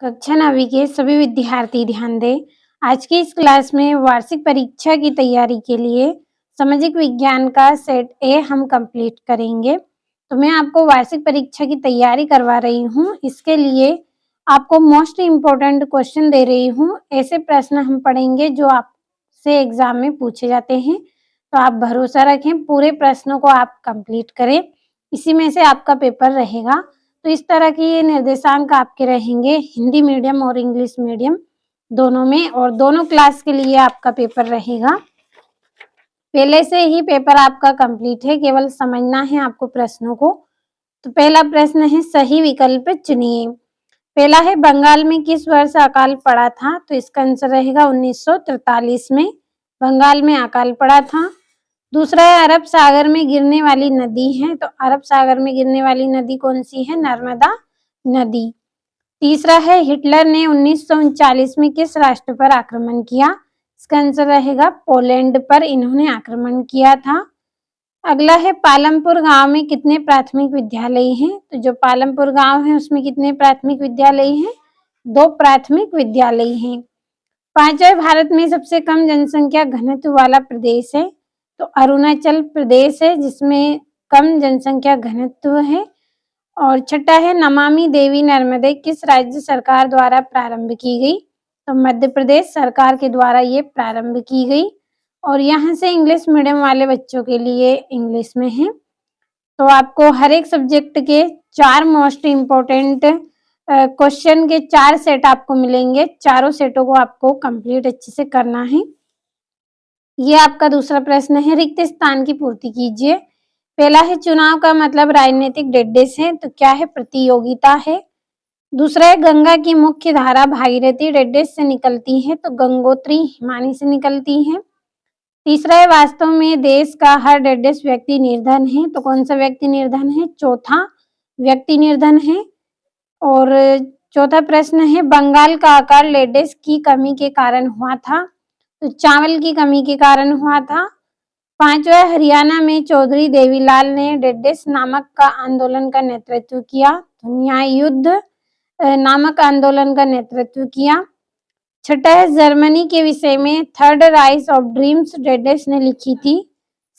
कक्षा 9वीं के सभी विद्यार्थी ध्यान दें। आज की इस क्लास में वार्षिक परीक्षा की तैयारी के लिए सामाजिक विज्ञान का सेट ए हम कंप्लीट करेंगे। तो मैं आपको वार्षिक परीक्षा की तैयारी करवा रही हूँ। इसके लिए आपको मोस्ट इम्पोर्टेंट क्वेश्चन दे रही हूँ। ऐसे प्रश्न हम पढ़ेंगे जो आपसे एग्जाम में पूछे जाते हैं। तो आप भरोसा रखें, पूरे प्रश्नों को आप कंप्लीट करें, इसी में से आपका पेपर रहेगा। तो इस तरह के ये निर्देशांक आपके रहेंगे हिंदी मीडियम और इंग्लिश मीडियम दोनों में, और दोनों क्लास के लिए आपका पेपर रहेगा। पहले से ही पेपर आपका कंप्लीट है, केवल समझना है आपको प्रश्नों को। तो पहला प्रश्न है, सही विकल्प चुनिए। पहला है, बंगाल में किस वर्ष अकाल पड़ा था? तो इसका आंसर रहेगा 1943 में बंगाल में अकाल पड़ा था। दूसरा है, अरब सागर में गिरने वाली नदी है। तो अरब सागर में गिरने वाली नदी कौन सी है? नर्मदा नदी। तीसरा है, हिटलर ने 1939 में किस राष्ट्र पर आक्रमण किया? इसका आंसर रहेगा पोलैंड पर इन्होंने आक्रमण किया था। अगला है, पालमपुर गांव में कितने प्राथमिक विद्यालय हैं? तो जो पालमपुर गांव है उसमें कितने प्राथमिक विद्यालय हैं? 2 प्राथमिक विद्यालय हैं। पांचवा, भारत में सबसे कम जनसंख्या घनत्व वाला प्रदेश है। तो अरुणाचल प्रदेश है जिसमें कम जनसंख्या घनत्व है। और छठा है, नमामि देवी नर्मदे किस राज्य सरकार द्वारा प्रारंभ की गई? तो मध्य प्रदेश सरकार के द्वारा ये प्रारंभ की गई। और यहाँ से इंग्लिश मीडियम वाले बच्चों के लिए इंग्लिश में है। तो आपको हर एक सब्जेक्ट के 4 मोस्ट इम्पोर्टेंट क्वेश्चन के 4 सेट आपको मिलेंगे। चारों सेटों को आपको कंप्लीट अच्छे से करना है। ये आपका दूसरा प्रश्न है, रिक्त स्थान की पूर्ति कीजिए। पहला है, चुनाव का मतलब राजनीतिक डेडेस है। तो क्या है? प्रतियोगिता है। दूसरा है, गंगा की मुख्य धारा भागीरथी डेडेस से निकलती है। तो गंगोत्री हिमानी से निकलती है। तीसरा है, वास्तव में देश का हर डेडेस व्यक्ति निर्धन है। तो कौन सा व्यक्ति निर्धन है? चौथा व्यक्ति निर्धन है। और चौथा प्रश्न है, बंगाल का आकार लेडेस की कमी के कारण हुआ था। तो चावल की कमी के कारण हुआ था। पांचवा, हरियाणा में चौधरी देवीलाल ने डेडेस नामक का आंदोलन का नेतृत्व किया। तो न्याय युद्ध नामक आंदोलन का नेतृत्व किया। छठा है, जर्मनी के विषय में थर्ड राइज ऑफ ड्रीम्स डेडेस ने लिखी थी।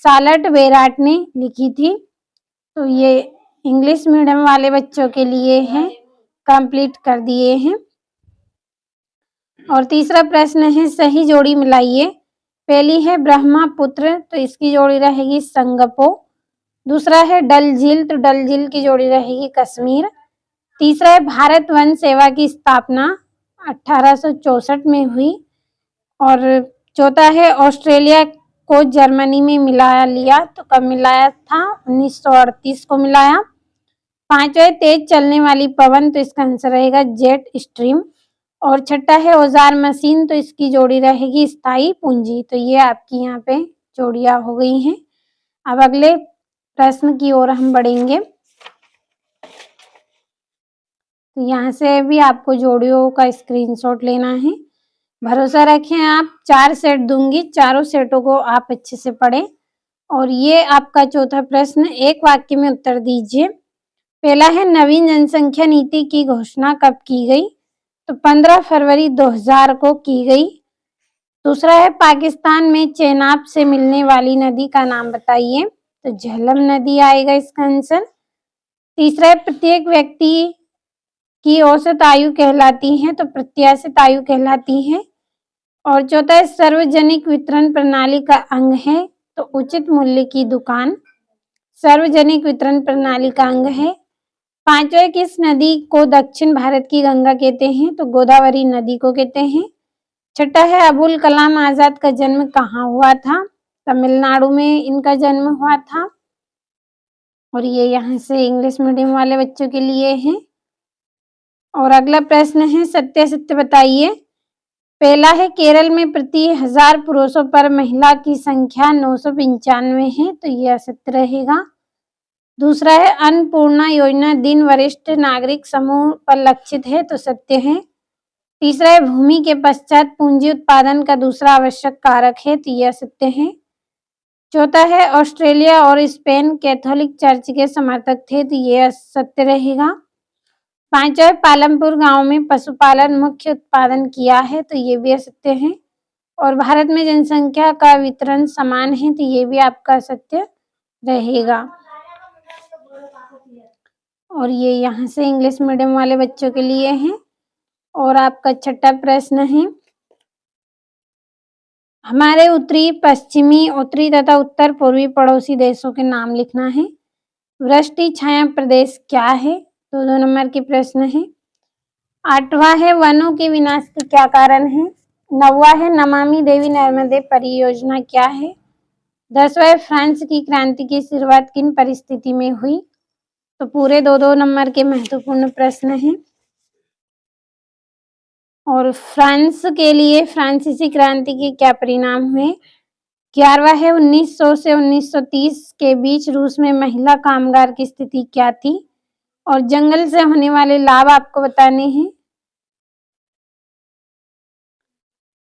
सालट बेराट ने लिखी थी। तो ये इंग्लिश मीडियम वाले बच्चों के लिए है, कंप्लीट कर दिए हैं। और तीसरा प्रश्न है, सही जोड़ी मिलाइए। पहली है ब्रह्मपुत्र, तो इसकी जोड़ी रहेगी संगपो। दूसरा है डल झील, तो डल झील की जोड़ी रहेगी कश्मीर। तीसरा है, भारत वन सेवा की स्थापना 1864 में हुई। और चौथा है, ऑस्ट्रेलिया को जर्मनी में मिला लिया। तो कब मिलाया था? 1938 को मिलाया। पांचवा, तेज चलने वाली पवन, तो इसका आंसर रहेगा जेट स्ट्रीम। और छठा है, औजार मशीन, तो इसकी जोड़ी रहेगी स्थायी पूंजी। तो ये आपकी यहाँ पे जोड़ियां हो गई हैं। अब अगले प्रश्न की ओर हम बढ़ेंगे। तो यहाँ से भी आपको जोड़ियों का स्क्रीनशॉट लेना है। भरोसा रखें, आप 4 सेट दूंगी, चारों सेटों को आप अच्छे से पढ़ें। और ये आपका चौथा प्रश्न, एक वाक्य में उत्तर दीजिए। पहला है, नवीन जनसंख्या नीति की घोषणा कब की गई? तो 15 फरवरी 2000 को की गई। दूसरा है, पाकिस्तान में चेनाब से मिलने वाली नदी का नाम बताइए। तो झेलम नदी आएगा इसका आंसर। तीसरा है, प्रत्येक व्यक्ति की औसत आयु कहलाती है। तो प्रत्याशित आयु कहलाती है। और चौथा है, सार्वजनिक वितरण प्रणाली का अंग है। तो उचित मूल्य की दुकान सार्वजनिक वितरण प्रणाली का अंग है। पांचवा, किस नदी को दक्षिण भारत की गंगा कहते हैं? तो गोदावरी नदी को कहते हैं। छठा है, अबुल कलाम आजाद का जन्म कहाँ हुआ था? तमिलनाडु में इनका जन्म हुआ था। और ये यहाँ से इंग्लिश मीडियम वाले बच्चों के लिए है। और अगला प्रश्न है, सत्य बताइए। पहला है, केरल में प्रति 1000 पुरुषों पर महिला की संख्या 995 है। तो यह असत्य रहेगा। दूसरा है, अन्नपूर्णा योजना दिन वरिष्ठ नागरिक समूह पर लक्षित है। तो सत्य है। तीसरा है, भूमि के पश्चात पूंजी उत्पादन का दूसरा आवश्यक कारक है। तो यह सत्य है। चौथा है, ऑस्ट्रेलिया और स्पेन कैथोलिक चर्च के समर्थक थे। तो यह सत्य रहेगा। पांचवा, पालमपुर गांव में पशुपालन मुख्य उत्पादन किया है, तो ये भी असत्य है। और भारत में जनसंख्या का वितरण समान है, तो ये भी आपका सत्य रहेगा। और ये यहाँ से इंग्लिश मीडियम वाले बच्चों के लिए है। और आपका छठा प्रश्न है, हमारे उत्तरी, पश्चिमी, उत्तरी तथा उत्तर पूर्वी पड़ोसी देशों के नाम लिखना है। वृष्टि छाया प्रदेश क्या है? तो 2 नंबर के प्रश्न है। आठवां है, वनों के विनाश के क्या कारण है? नौवां है, नमामि देवी नर्मदे परियोजना क्या है? 10वां है, फ्रांस की क्रांति की शुरुआत किन परिस्थिति में हुई? तो पूरे 2-2 नंबर के महत्वपूर्ण प्रश्न हैं। और फ्रांस के लिए फ्रांसीसी क्रांति के क्या परिणाम हुए? 11वां है, 1900 से 1930 के बीच रूस में महिला कामगार की स्थिति क्या थी? और जंगल से होने वाले लाभ आपको बताने हैं।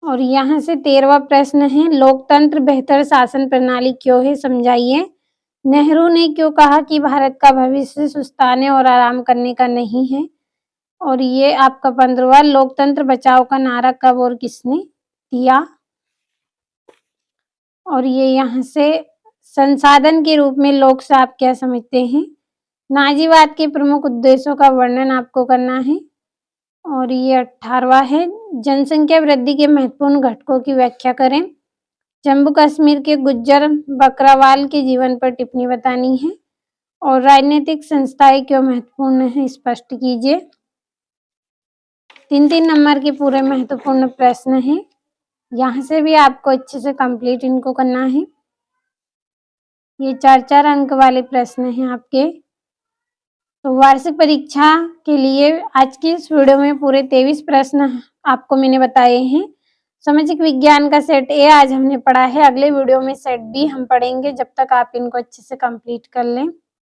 और यहाँ से 13वां प्रश्न है, लोकतंत्र बेहतर शासन प्रणाली क्यों है, समझाइए। नेहरू ने क्यों कहा कि भारत का भविष्य सुस्ताने और आराम करने का नहीं है? और ये आपका 15वां, लोकतंत्र बचाओ का नारा कब और किसने दिया? और ये यहाँ से संसाधन के रूप में लोक से आप क्या समझते हैं? नाजीवाद के प्रमुख उद्देश्यों का वर्णन आपको करना है। और ये 18वां है, जनसंख्या वृद्धि के महत्वपूर्ण घटकों की व्याख्या करें। जम्मू कश्मीर के गुज्जर बकरावाल के जीवन पर टिप्पणी बतानी है। और राजनीतिक संस्थाएं क्यों महत्वपूर्ण है, स्पष्ट कीजिए। 3-3 नंबर के पूरे महत्वपूर्ण प्रश्न हैं। यहाँ से भी आपको अच्छे से कंप्लीट इनको करना है। ये 4-4 अंक वाले प्रश्न हैं आपके। तो वार्षिक परीक्षा के लिए आज की इस वीडियो में पूरे 23 प्रश्न आपको मैंने बताए हैं। सामाजिक विज्ञान का सेट ए आज हमने पढ़ा है। अगले वीडियो में सेट बी हम पढ़ेंगे। जब तक आप इनको अच्छे से कंप्लीट कर लें।